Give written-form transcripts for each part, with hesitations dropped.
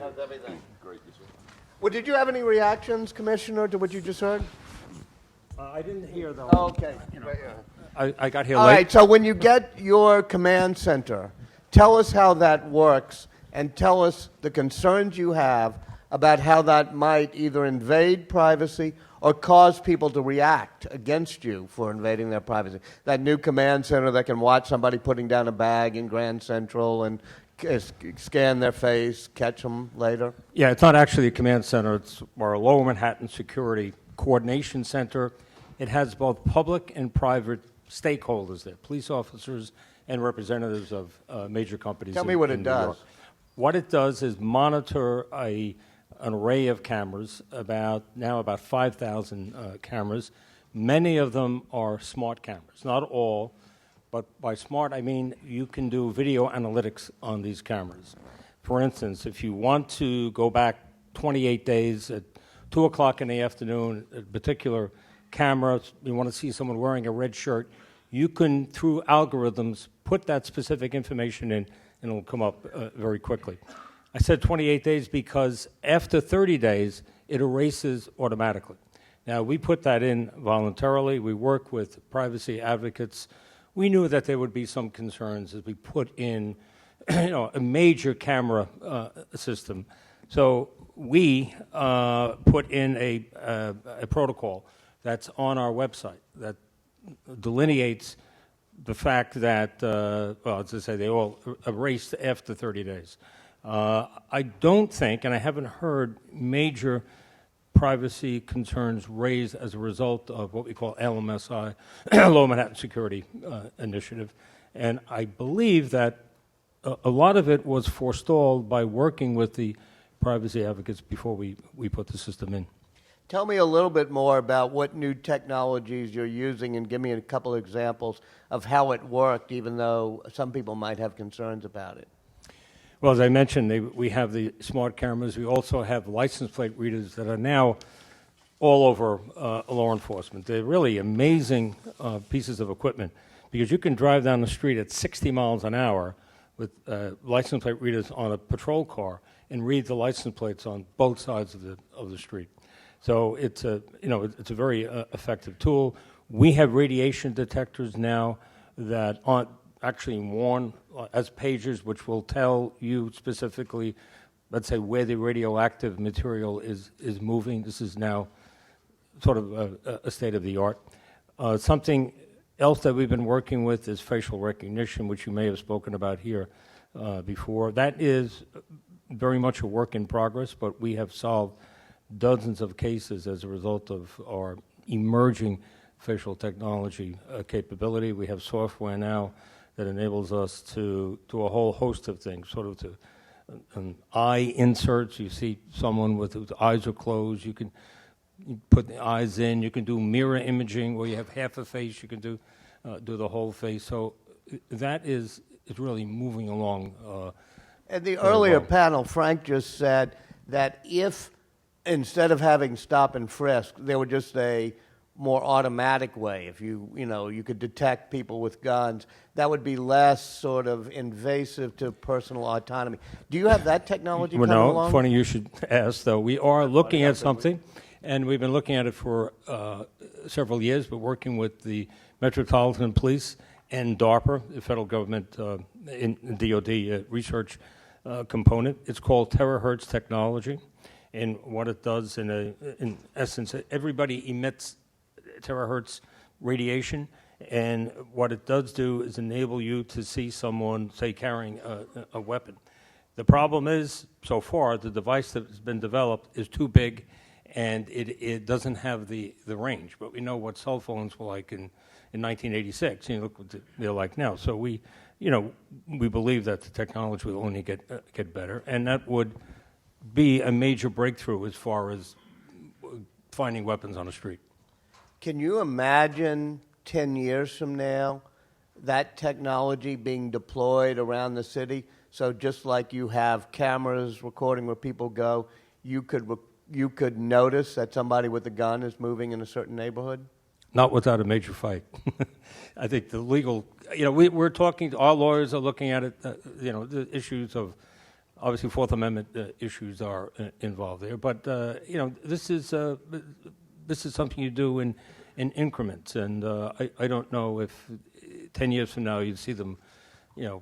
How's everything? Great. Well, did you have any reactions, Commissioner, to what you just heard? I didn't hear, though. Oh, okay. I got here All late. right, so when you get your command center, tell us how that works and tell us the concerns you have about how that might either invade privacy or cause people to react against you for invading their privacy. That new command center that can watch somebody putting down a bag in Grand Central and scan their face, catch them later. Yeah, it's not actually a command center. It's our Lower Manhattan Security Coordination Center. It has both public and private stakeholders there, police officers and representatives of major companies. Tell me what it does. What it does is monitor an array of cameras, about 5,000 cameras. Many of them are smart cameras, not all, but by smart I mean you can do video analytics on these cameras. For instance, if you want to go back 28 days at 2 o'clock in the afternoon, a particular camera, you want to see someone wearing a red shirt, you can, through algorithms, put that specific information in, and it'll come up very quickly. I said 28 days because after 30 days, it erases automatically. Now, we put that in voluntarily. We work with privacy advocates. We knew that there would be some concerns as we put in a major camera system. So we put in a protocol that's on our website that delineates the fact that, as I say, they all erased after 30 days. I don't think, and I haven't heard major privacy concerns raised as a result of what we call LMSI, Low Manhattan Security Initiative. And I believe that a lot of it was forestalled by working with the privacy advocates before we put the system in. Tell me a little bit more about what new technologies you're using and give me a couple of examples of how it worked, even though some people might have concerns about it. Well, as I mentioned, we have the smart cameras. We also have license plate readers that are now all over law enforcement. They're really amazing pieces of equipment because you can drive down the street at 60 miles an hour with license plate readers on a patrol car and read the license plates on both sides of the street. So it's a very effective tool. We have radiation detectors now that aren't actually worn as pagers, which will tell you specifically, let's say, where the radioactive material is moving. This is now sort of a state of the art. Something else that we've been working with is facial recognition, which you may have spoken about here before. That is very much a work in progress, but we have solved dozens of cases as a result of our emerging facial technology capability. We have software now that enables us to do a whole host of things, sort of to eye inserts. You see someone with whose eyes are closed, you put the eyes in. You can do mirror imaging where you have half a face. You can do the whole face. So that is really moving along. In the earlier panel, Frank just said that if instead of having stop and frisk, there were just a more automatic way. If you could detect people with guns, that would be less sort of invasive to personal autonomy. Do you have that technology coming along? No, funny you should ask, though. We are looking at something, and we've been looking at it for several years, but working with the Metropolitan Police and DARPA, the federal government in DOD research component. It's called terahertz technology. And what it does, in essence, everybody emits terahertz radiation, and what it does do is enable you to see someone, say, carrying a weapon. The problem is, so far, the device that has been developed is too big, and it doesn't have the range. But we know what cell phones were like in 1986. Look what they're like now. So we believe that the technology will only get better, and that would be a major breakthrough as far as finding weapons on the street. Can you imagine 10 years from now that technology being deployed around the city? So just like you have cameras recording where people go, you could notice that somebody with a gun is moving in a certain neighborhood? Not without a major fight. I think the legal, we're talking, our lawyers are looking at it, the issues of obviously Fourth Amendment issues are involved there. But this is something you do in increments, and I don't know if 10 years from now you'd see them,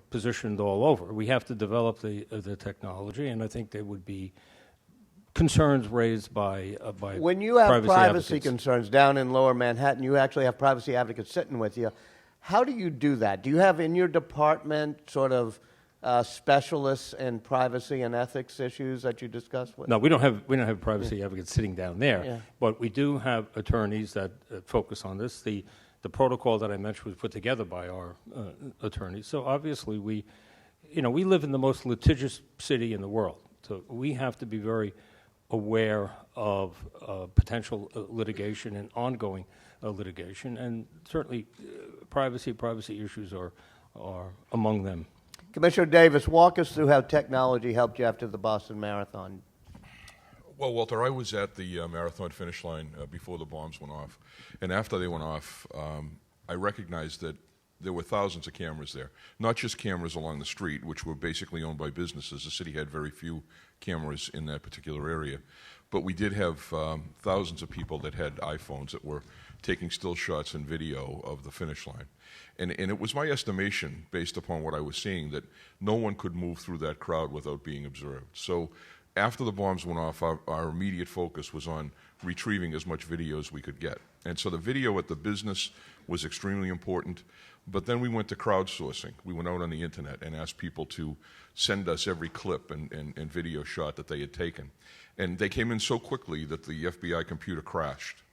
positioned all over. We have to develop the technology, and I think there would be concerns raised by when you have privacy advocates. concerns down in Lower Manhattan, you actually have privacy advocates sitting with you. How do you do that? Do you have in your department sort of specialists in privacy and ethics issues that you discuss with? No, we don't have privacy advocates sitting down there, but we do have attorneys that focus on this. The protocol that I mentioned was put together by our attorneys. So obviously we live in the most litigious city in the world. So we have to be very aware of potential litigation and ongoing litigation, and certainly privacy issues are among them. Commissioner Davis, walk us through how technology helped you after the Boston Marathon. Well, Walter, I was at the marathon finish line before the bombs went off, and after they went off, I recognized that there were thousands of cameras there, not just cameras along the street, which were basically owned by businesses. The city had very few cameras in that particular area, but we did have thousands of people that had iPhones that were taking still shots and video of the finish line. And it was my estimation, based upon what I was seeing, that no one could move through that crowd without being observed. So after the bombs went off, our immediate focus was on retrieving as much video as we could get. And so the video at the business was extremely important, but then we went to crowdsourcing. We went out on the internet and asked people to send us every clip and video shot that they had taken. And they came in so quickly that the FBI computer crashed.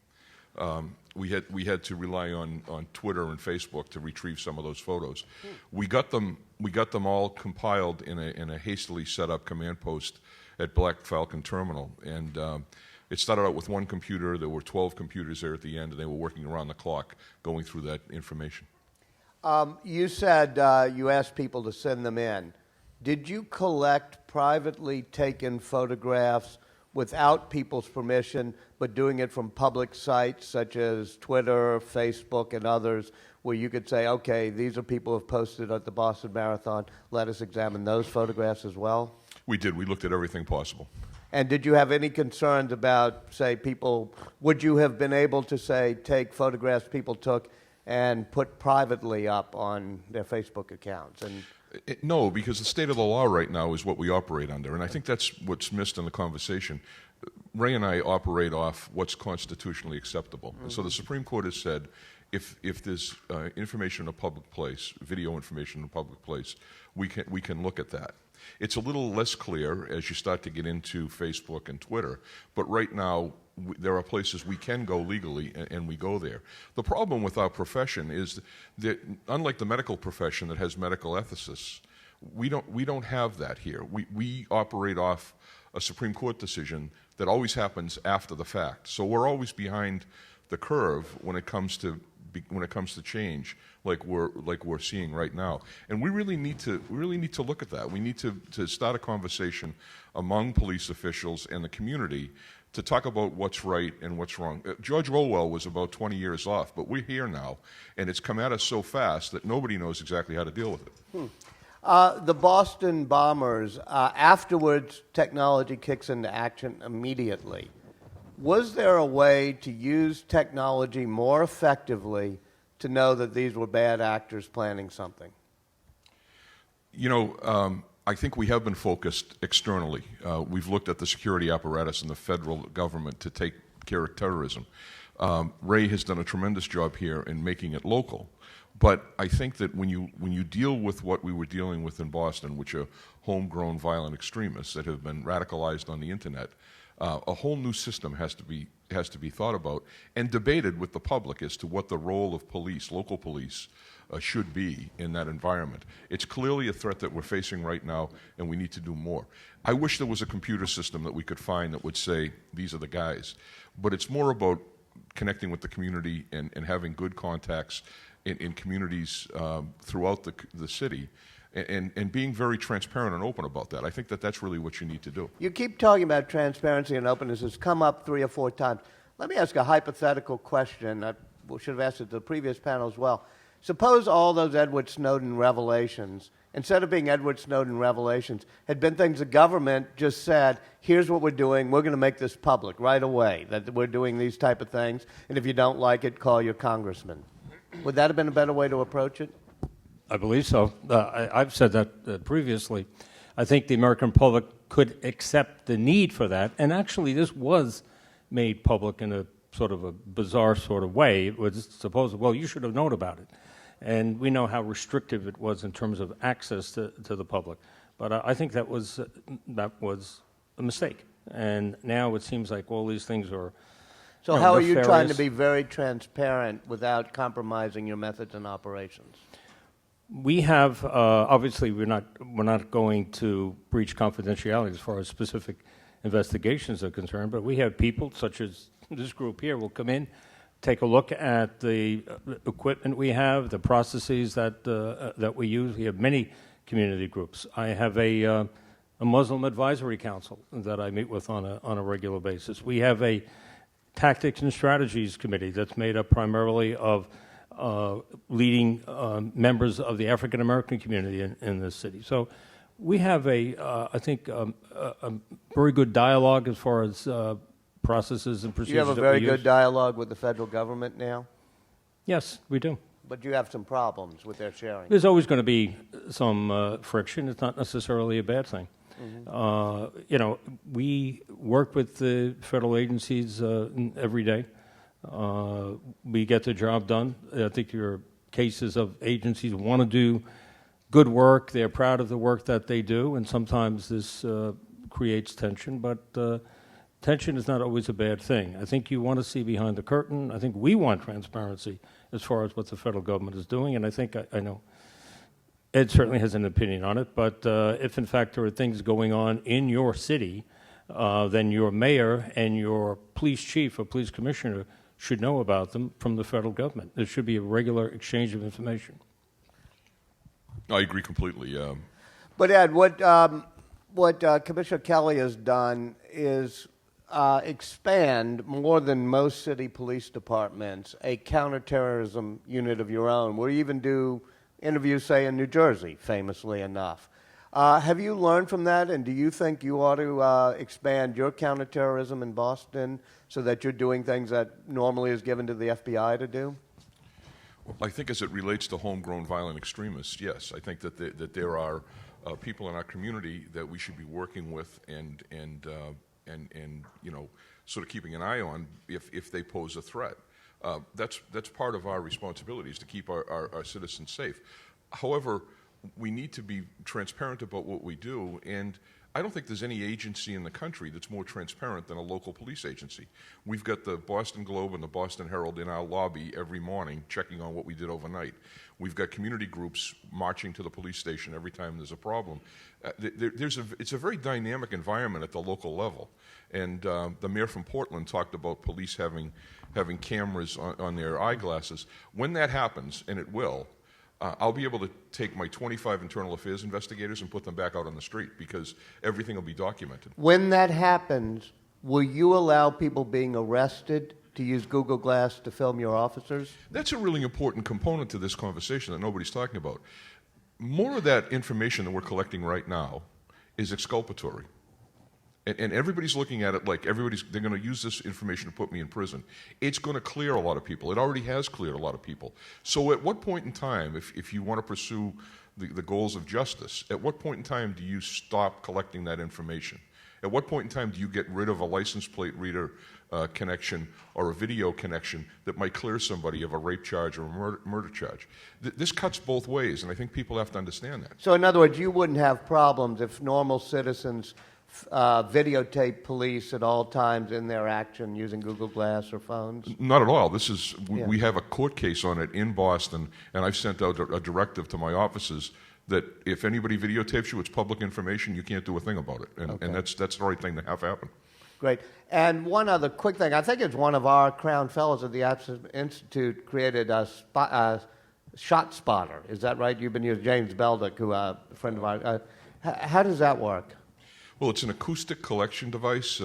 We had to rely on Twitter and Facebook to retrieve some of those photos. We got them all compiled in a hastily set up command post at Black Falcon Terminal, and it started out with one computer. There were 12 computers there at the end, and they were working around the clock going through that information. You said you asked people to send them in. Did you collect privately taken photographs without people's permission, but doing it from public sites such as Twitter, Facebook, and others, where you could say, okay, these are people who have posted at the Boston Marathon, let us examine those photographs as well? We did. We looked at everything possible. And did you have any concerns about, say, people, would you have been able to, say, take photographs people took and put privately up on their Facebook accounts? And no, because the state of the law right now is what we operate under, and I think that's what's missed in the conversation. Ray and I operate off what's constitutionally acceptable. Mm-hmm. And so the Supreme Court has said if there's information in a public place, video information in a public place, we can look at that. It's a little less clear as you start to get into Facebook and Twitter, but right now there are places we can go legally, and we go there. The problem with our profession is that, unlike the medical profession that has medical ethicists, we don't have that here. We operate off a Supreme Court decision that always happens after the fact. So we're always behind the curve when it comes to change, like we're seeing right now. And we really need to look at that. We need to start a conversation among police officials and the community to talk about what's right and what's wrong. George Orwell was about 20 years off, but we're here now, and it's come at us so fast that nobody knows exactly how to deal with it. The Boston bombers, afterwards, technology kicks into action immediately. Was there a way to use technology more effectively to know that these were bad actors planning something? I think we have been focused externally. We've looked at the security apparatus in the federal government to take care of terrorism. Ray has done a tremendous job here in making it local. But I think that when you deal with what we were dealing with in Boston, which are homegrown violent extremists that have been radicalized on the internet, a whole new system has to be thought about and debated with the public as to what the role of police, local police, should be in that environment. It's clearly a threat that we're facing right now, and we need to do more. I wish there was a computer system that we could find that would say, these are the guys. But it's more about connecting with the community and having good contacts in communities throughout the city, and being very transparent and open about that. I think that that's really what you need to do. You keep talking about transparency and openness. It's come up 3 or 4 times. Let me ask a hypothetical question. I should have asked it to the previous panel as well. Suppose all those Edward Snowden revelations instead of being Edward Snowden revelations, had been things the government just said, here's what we're doing, we're going to make this public right away, that we're doing these type of things, and if you don't like it, call your congressman. Would that have been a better way to approach it? I believe so. I've said that previously. I think the American public could accept the need for that, and actually this was made public in a sort of a bizarre sort of way. It was supposed, well, you should have known about it. And we know how restrictive it was in terms of access to the public. But I think that was a mistake. And now it seems like all these things are So how are you trying to nefarious. be very transparent without compromising your methods and operations? We have obviously we're not going to breach confidentiality as far as specific investigations are concerned, but we have people such as this group here will come in, take a look at the equipment we have, the processes that we use. We have many community groups. I have a Muslim advisory council that I meet with on a regular basis. We have a tactics and strategies committee that's made up primarily of leading members of the African American community in this city. So we have I think, a very good dialogue as far as processes and procedures. You have a very good dialogue with the federal government now, Yes, we do. but you have some problems with their sharing. There's always going to be some friction. It's not necessarily a bad thing. We work with the federal agencies every day. We get the job done. I think there are cases of agencies want to do good work. They're proud of the work that they do, and sometimes this creates tension, but tension is not always a bad thing. I think you want to see behind the curtain. I think we want transparency as far as what the federal government is doing, and I think I know Ed certainly has an opinion on it, but if in fact there are things going on in your city, then your mayor and your police chief or police commissioner should know about them from the federal government. There should be a regular exchange of information. I agree completely. But Ed, what Commissioner Kelly has done is expand more than most city police departments a counterterrorism unit of your own. We even do interviews, say, in New Jersey, famously enough. Have you learned from that, and do you think you ought to expand your counterterrorism in Boston so that you're doing things that normally is given to the FBI to do? Well, I think as it relates to homegrown violent extremists, yes. I think that there are people in our community that we should be working with and sort of keeping an eye on if they pose a threat. That's part of our responsibility, is to keep our citizens safe. However, we need to be transparent about what we do, and I don't think there's any agency in the country that's more transparent than a local police agency. We've got the Boston Globe and the Boston Herald in our lobby every morning checking on what we did overnight. We've got community groups marching to the police station every time there's a problem. It's a very dynamic environment at the local level. And the mayor from Portland talked about police having cameras on their eyeglasses. When that happens, and it will, I'll be able to take my 25 internal affairs investigators and put them back out on the street because everything will be documented. When that happens, will you allow people being arrested to use Google Glass to film your officers? That's a really important component to this conversation that nobody's talking about. More of that information that we're collecting right now is exculpatory. And everybody's looking at it like they're going to use this information to put me in prison. It's going to clear a lot of people. It already has cleared a lot of people. So at what point in time, if you want to pursue the goals of justice, at what point in time do you stop collecting that information? At what point in time do you get rid of a license plate reader connection or a video connection that might clear somebody of a rape charge or a murder charge? This cuts both ways, and I think people have to understand that. So in other words, you wouldn't have problems if normal citizens videotape police at all times in their action using Google Glass or phones? Not at all. We have a court case on it in Boston, and I've sent out a directive to my offices that if anybody videotapes you, it's public information, you can't do a thing about it. And that's the right thing to have happen. Great. And one other quick thing. I think it's one of our Crown Fellows at the Aspen Institute created a shot spotter. Is that right? You've been using James Beldick, who a friend of ours. How does that work? Well, it's an acoustic collection device.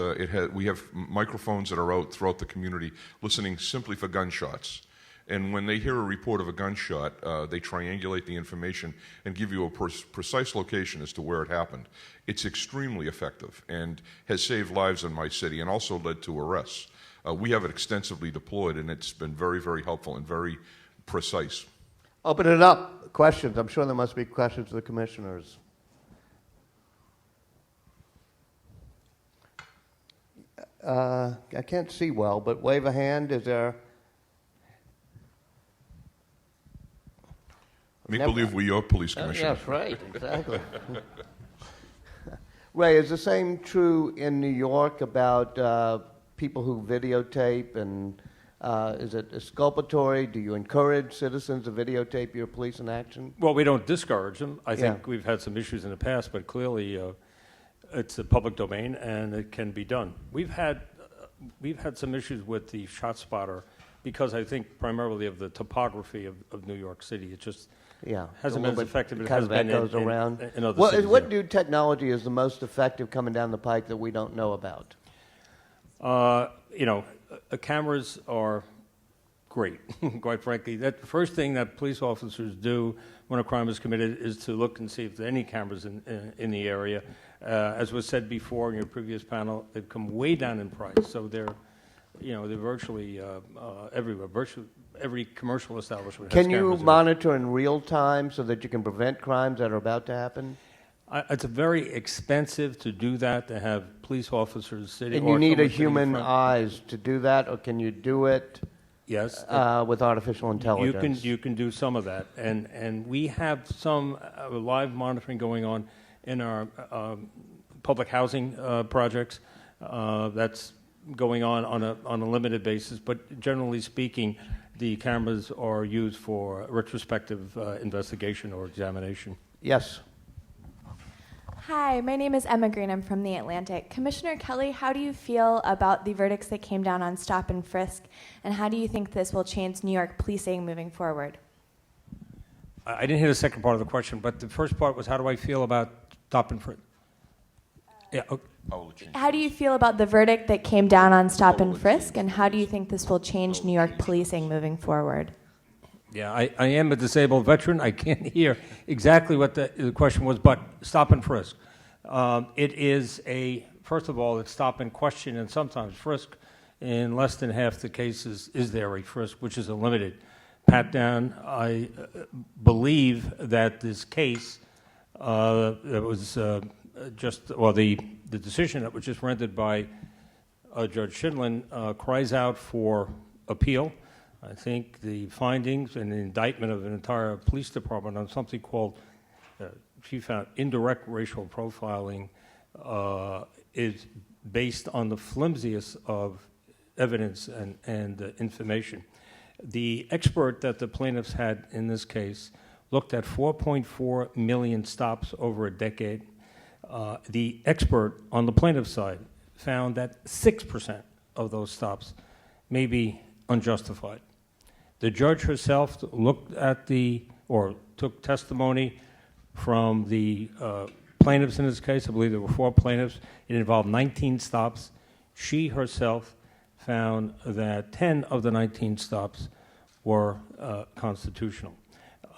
We have microphones that are out throughout the community listening simply for gunshots. And when they hear a report of a gunshot, they triangulate the information and give you a precise location as to where it happened. It's extremely effective and has saved lives in my city and also led to arrests. We have it extensively deployed, and it's been very, very helpful and very precise. Open it up. Questions. I'm sure there must be questions to the commissioners. I can't see well, but wave a hand. Is there? Make believe we're your police commissioner. Yes, right, exactly. Ray, is the same true in New York about people who videotape, and is it exculpatory? Do you encourage citizens to videotape your police in action? Well, we don't discourage them. I think we've had some issues in the past, but clearly it's a public domain and it can be done. We've had some issues with the shot spotter because I think primarily of the topography of New York City. It just hasn't been as effective as it has been in other cities. What new technology is the most effective coming down the pike that we don't know about? Cameras are great, quite frankly. The first thing that police officers do when a crime is committed is to look and see if there are any cameras in the area. As was said before in your previous panel, they've come way down in price, so they're virtually everywhere. Virtually every commercial establishment has cameras. Can you monitor in real time so that you can prevent crimes that are about to happen? It's very expensive to do that, to have police officers sitting. And you need a human eyes to do that, or can you do it? Yes, with artificial intelligence. You can do some of that, and we have some live monitoring going on in our public housing projects. That's going on a limited basis, but generally speaking, the cameras are used for retrospective investigation or examination. Yes. Hi, my name is Emma Green. I'm from The Atlantic. Commissioner Kelly, how do you feel about the verdicts that came down on stop and frisk, and how do you think this will change New York policing moving forward? I didn't hear the second part of the question, but the first part was, how do I feel about stop and frisk? How do you feel about the verdict that came down on stop and frisk, and how do you think this will change New York policing moving forward? Yeah, I am a disabled veteran. I can't hear exactly what the question was, but stop and frisk. It is first of all, it's stop and question and sometimes frisk. In less than half the cases, is there a frisk, which is a limited pat down. I believe that this case that was the decision that was just rendered by Judge Shindlin cries out for appeal. I think the findings and the indictment of an entire police department on something called, she found indirect racial profiling, is based on the flimsiest of evidence and information. The expert that the plaintiffs had in this case looked at 4.4 million stops over a decade. The expert on the plaintiff's side found that 6% of those stops may be unjustified. The judge herself looked at took testimony from the plaintiffs in this case. I believe there were 4 plaintiffs. It involved 19 stops. She herself found that 10 of the 19 stops were constitutional.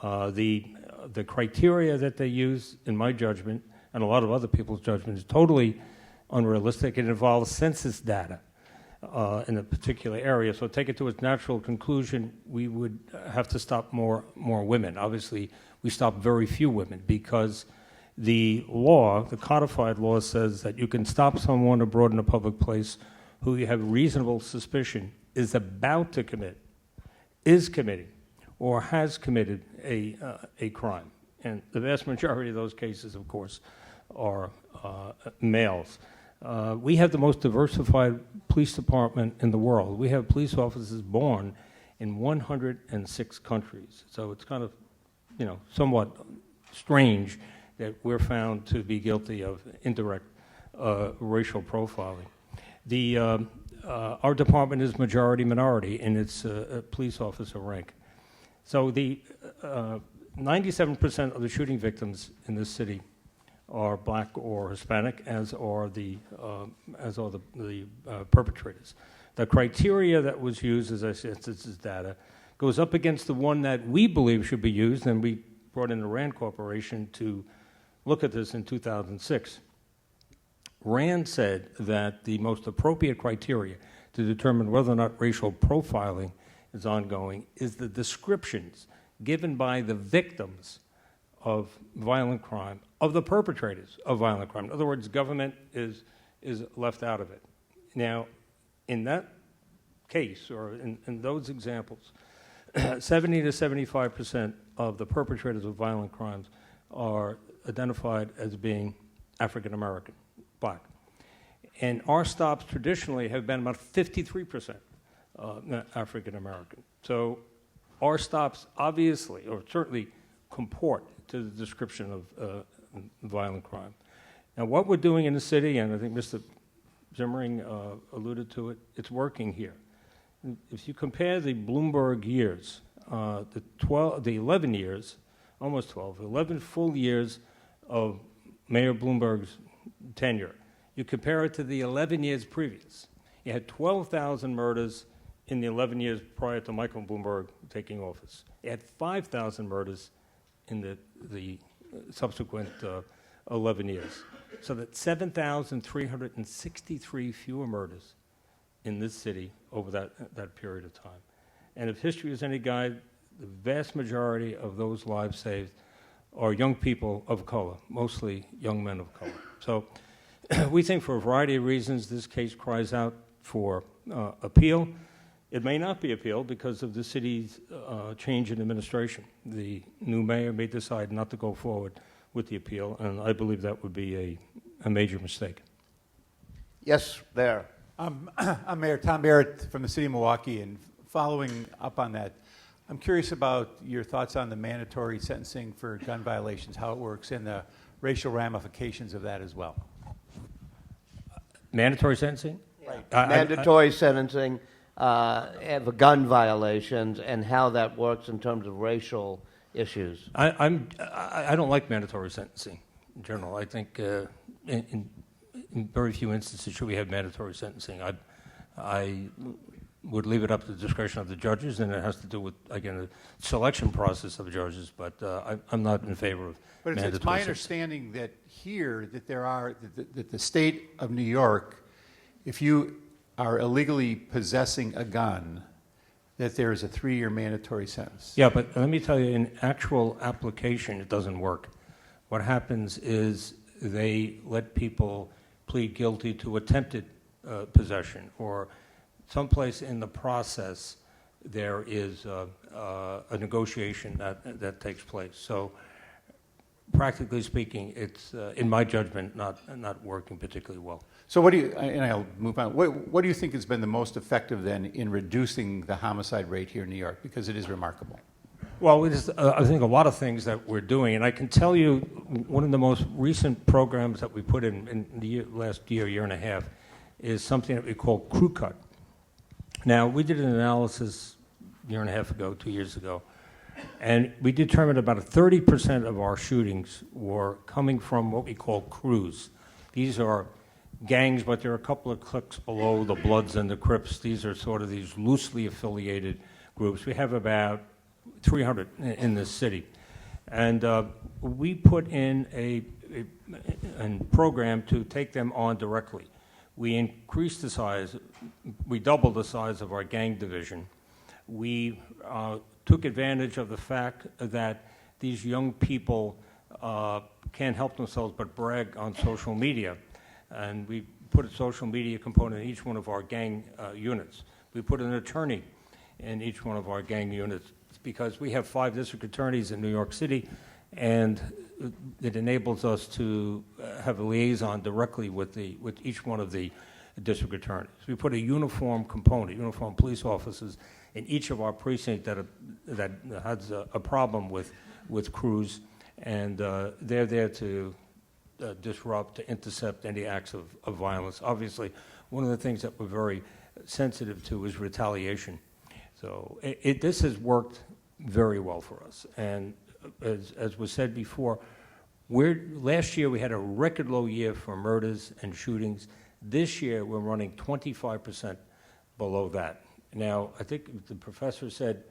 The criteria that they use, in my judgment, and a lot of other people's judgment, is totally unrealistic. It involves census data in a particular area. So take it to its natural conclusion, we would have to stop more women. Obviously, we stop very few women because the law, the codified law, says that you can stop someone abroad in a public place who you have reasonable suspicion is about to commit, is committing, or has committed a crime. And the vast majority of those cases, of course, are males. We have the most diversified police department in the world. We have police officers born in 106 countries. So it's kind of, somewhat strange that we're found to be guilty of indirect racial profiling. Our department is majority minority in its police officer rank. So the 97% of the shooting victims in this city are black or Hispanic, as are the perpetrators. The criteria that was used, as I said, census data, goes up against the one that we believe should be used, and we brought in the Rand Corporation to look at this in 2006. Rand said that the most appropriate criteria to determine whether or not racial profiling is ongoing is the descriptions given by the victims of violent crime, of the perpetrators of violent crime. In other words, government is left out of it. Now, in that case, or in those examples, 70 to 75% of the perpetrators of violent crimes are identified as being African American, black. And our stops traditionally have been about 53% African American. So our stops obviously, or certainly, comport to the description of violent crime. Now, what we're doing in the city, and I think Mr. Zimmering alluded to it, it's working here. If you compare the Bloomberg years, the 11 years, almost 12, 11 full years of Mayor Bloomberg's tenure, you compare it to the 11 years previous. You had 12,000 murders in the 11 years prior to Michael Bloomberg taking office. You had 5,000 murders in the subsequent 11 years. So that 7,363 fewer murders in this city over that period of time. And if history is any guide, the vast majority of those lives saved are young people of color, mostly young men of color. So we think for a variety of reasons this case cries out for appeal. It may not be appealed because of the city's change in administration. The new mayor may decide not to go forward with the appeal, and I believe that would be a major mistake. Yes, there. I'm Mayor Tom Barrett from the city of Milwaukee, and following up on that, I'm curious about your thoughts on the mandatory sentencing for gun violations, how it works, and the racial ramifications of that as well. Mandatory sentencing? Right. Mandatory sentencing for gun violations and how that works in terms of racial issues. I don't like mandatory sentencing in general. I think in very few instances should we have mandatory sentencing. I would leave it up to the discretion of the judges, and it has to do with, again, the selection process of judges, but I'm not in favor of But mandatory it's my sentencing. understanding that here, that the state of New York, if you are illegally possessing a gun, that there is a 3-year mandatory sentence. Yeah, but let me tell you, in actual application, it doesn't work. What happens is they let people plead guilty to attempted possession, or someplace in the process there is a negotiation that takes place. So practically speaking, it's, in my judgment, not working particularly well. So what do you, and I'll move on, what do you think has been the most effective then in reducing the homicide rate here in New York? Because it is remarkable. Well, I think a lot of things that we're doing, and I can tell you one of the most recent programs that we put in the last year and a half, is something that we call Crew Cut. Now, we did an analysis a year and a half ago, 2 years ago, and we determined about 30% of our shootings were coming from what we call crews. These are gangs, but they're a couple of clicks below the Bloods and the Crips. These are sort of these loosely affiliated groups. We have about 300 in this city. And we put in a program to take them on directly. We increased the size, we doubled the size of our gang division. We took advantage of the fact that these young people can't help themselves but brag on social media. And we put a social media component in each one of our gang units. We put an attorney in each one of our gang units because we have 5 district attorneys in New York City, and it enables us to have a liaison directly with each one of the district attorneys. We put a uniform component, uniform police officers in each of our precincts that has a problem with crews, and they're there to disrupt, to intercept any acts of violence. Obviously, one of the things that we're very sensitive to is retaliation. So this has worked very well for us. And as was said before, last year we had a record low year for murders and shootings. This year we're running 25% below that. Now, I think the professor said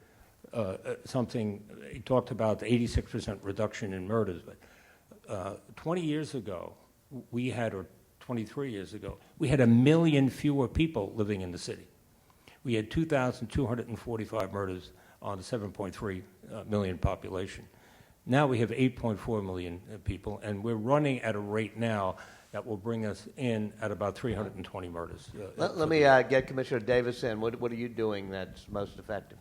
something. He talked about the 86% reduction in murders, but 20 years ago, or 23 years ago, we had 1 million fewer people living in the city. We had 2,245 murders on a 7.3 million population. Now we have 8.4 million people, and we're running at a rate now that will bring us in at about 320 murders. Let me get Commissioner Davis in. What are you doing that's most effective?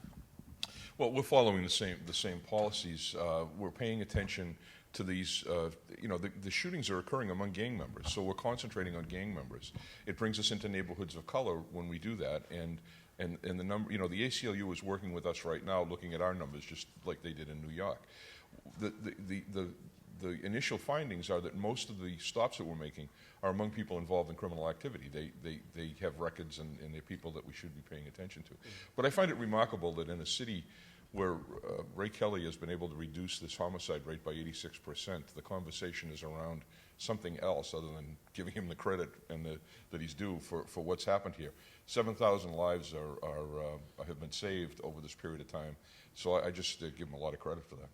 Well, we're following the same policies. We're paying attention to these. The shootings are occurring among gang members, so we're concentrating on gang members. It brings us into neighborhoods of color when we do that, and the number. The ACLU is working with us right now, looking at our numbers, just like they did in New York. The initial findings are that most of the stops that we're making are among people involved in criminal activity. They have records, and they're people that we should be paying attention to. But I find it remarkable that in a city where Ray Kelly has been able to reduce this homicide rate by 86%, the conversation is around something else other than giving him the credit that he's due for what's happened here. 7,000 lives have been saved over this period of time, so I just give him a lot of credit for that.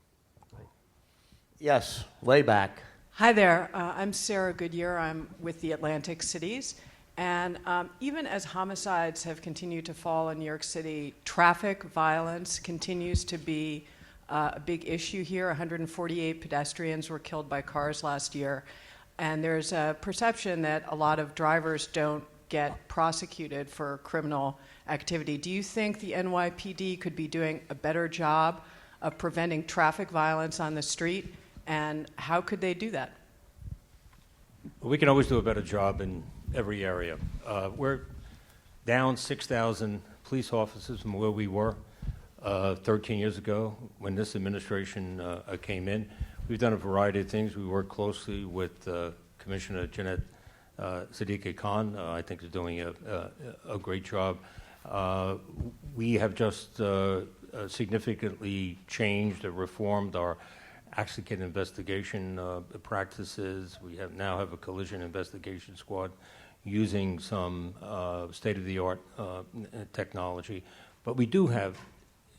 Yes, way back. Hi there. I'm Sarah Goodyear. I'm with the Atlantic Cities. And even as homicides have continued to fall in New York City, traffic violence continues to be a big issue here. 148 pedestrians were killed by cars last year. And there's a perception that a lot of drivers don't get prosecuted for criminal activity. Do you think the NYPD could be doing a better job of preventing traffic violence on the street? And how could they do that? We can always do a better job in every area. We're down 6,000 police officers from where we were 13 years ago when this administration came in. We've done a variety of things. We work closely with Commissioner Jeanette Siddiqui Khan. I think is doing a great job. We have just significantly changed or reformed our accident investigation practices. We now have a collision investigation squad using some state-of-the-art technology. But we do have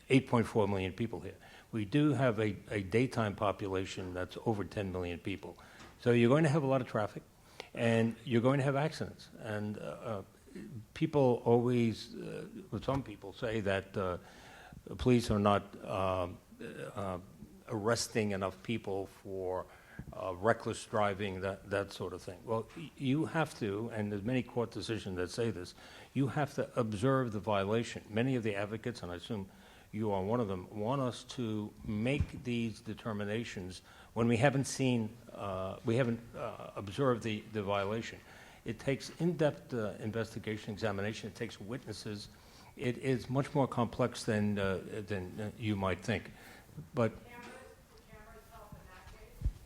8.4 million people here. We do have a daytime population that's over 10 million people. So you're going to have a lot of traffic, and you're going to have accidents. And people always, some people say that police are not arresting enough people for reckless driving, that sort of thing. Well, you have to, and there's many court decisions that say this, you have to observe the violation. Many of the advocates, and I assume you are one of them, want us to make these determinations when we haven't observed the violation. It takes in-depth investigation, examination. It takes witnesses. It is much more complex than you might think. But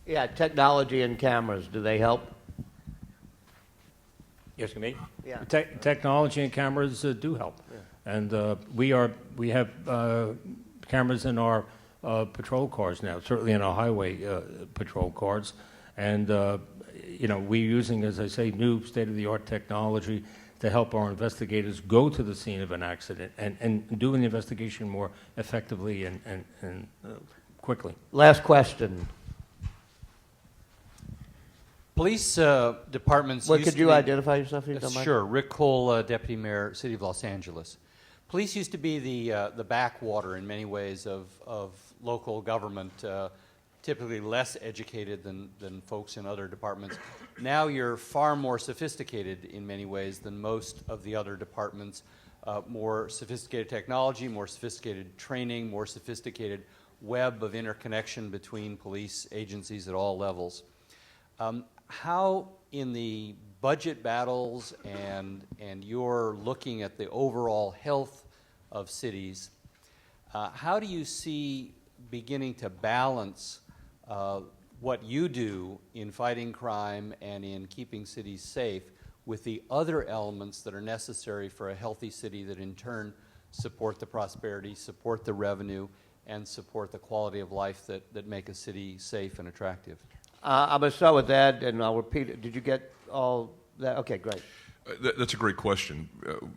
Yeah, technology and cameras, do they help? Yes, me? Yeah. Technology and cameras do help. Yeah. And we have cameras in our patrol cars now, certainly in our highway patrol cars. And, we're using, as I say, new state-of-the-art technology to help our investigators go to the scene of an accident and do an investigation more effectively and quickly. Last question. Police departments. Could you identify yourself? If you don't mind? Sure. Rick Cole, Deputy Mayor, City of Los Angeles. Police used to be the backwater in many ways of local government, typically less educated than folks in other departments. Now you're far more sophisticated in many ways than most of the other departments. More sophisticated technology, more sophisticated training, more sophisticated web of interconnection between police agencies at all levels. How, in the budget battles and you're looking at the overall health of cities, how do you see beginning to balance what you do in fighting crime and in keeping cities safe with the other elements that are necessary for a healthy city that in turn support the prosperity, support the revenue, and support the quality of life that make a city safe and attractive? I'm going to start with that, and I'll repeat it. Did you get all that? Okay, great. That's a great question.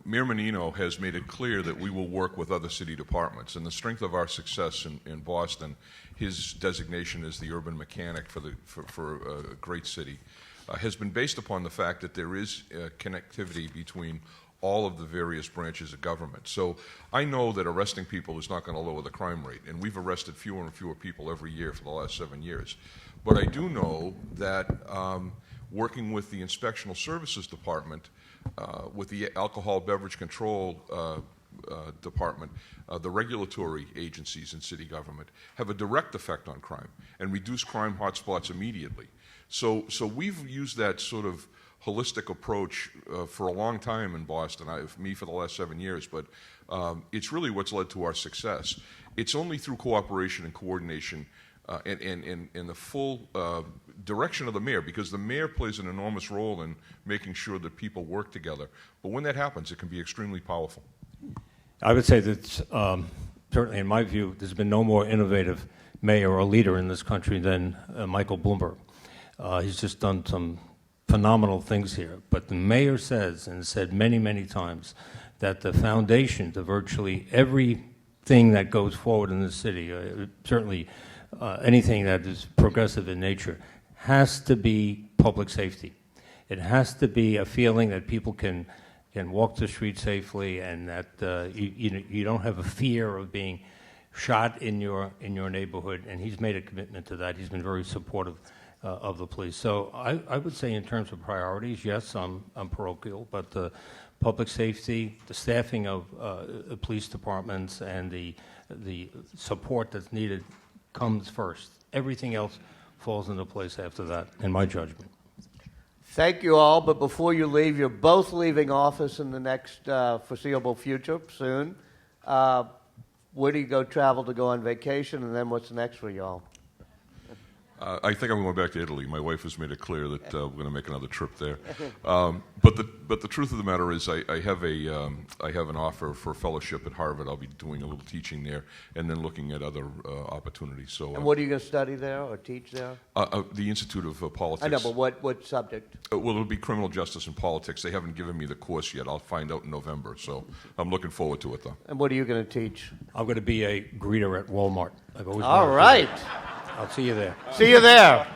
Mayor Menino has made it clear that we will work with other city departments, and the strength of our success in Boston, his designation as the urban mechanic for a great city, has been based upon the fact that there is connectivity between all of the various branches of government. So I know that arresting people is not going to lower the crime rate, and we've arrested fewer and fewer people every year for the last 7 years. But I do know that working with the Inspectional Services Department, with the Alcohol Beverage Control Department, the regulatory agencies in city government have a direct effect on crime and reduce crime hotspots immediately. So we've used that sort of holistic approach for a long time in Boston, me for the last 7 years, but it's really what's led to our success. It's only through cooperation and coordination and the full direction of the mayor, because the mayor plays an enormous role in making sure that people work together. But when that happens, it can be extremely powerful. I would say that certainly in my view, there's been no more innovative mayor or leader in this country than Michael Bloomberg. He's just done some phenomenal things here. But the mayor says, and said many, many times, that the foundation to virtually everything that goes forward in the city, certainly anything that is progressive in nature, has to be public safety. It has to be a feeling that people can walk the street safely, and that you don't have a fear of being shot in your neighborhood. And he's made a commitment to that. He's been very supportive of the police. So I would say in terms of priorities, yes, I'm parochial, but the public safety, the staffing of the police departments, and the support that's needed comes first. Everything else falls into place after that, in my judgment. Thank you all, but before you leave, you're both leaving office in the next foreseeable future, soon. Where do you go travel to go on vacation, and then what's next for y'all? I think I'm going back to Italy. My wife has made it clear that we're going to make another trip there. But the truth of the matter is, I have an offer for a fellowship at Harvard. I'll be doing a little teaching there, and then looking at other opportunities. So, and what are you going to study there or teach there? The Institute of Politics. I know, but what subject? Well, it'll be criminal justice and politics. They haven't given me the course yet. I'll find out in November. So I'm looking forward to it, though. And what are you going to teach? I'm going to be a greeter at Walmart. I've always All wanted to right. do that. I'll see you there. See you there.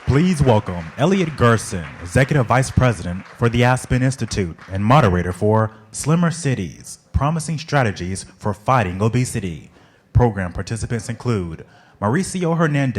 Please welcome Elliot Gerson, Executive Vice President for the Aspen Institute and moderator for Slimmer Cities, Promising Strategies for Fighting Obesity. Program participants include Mauricio Hernandez,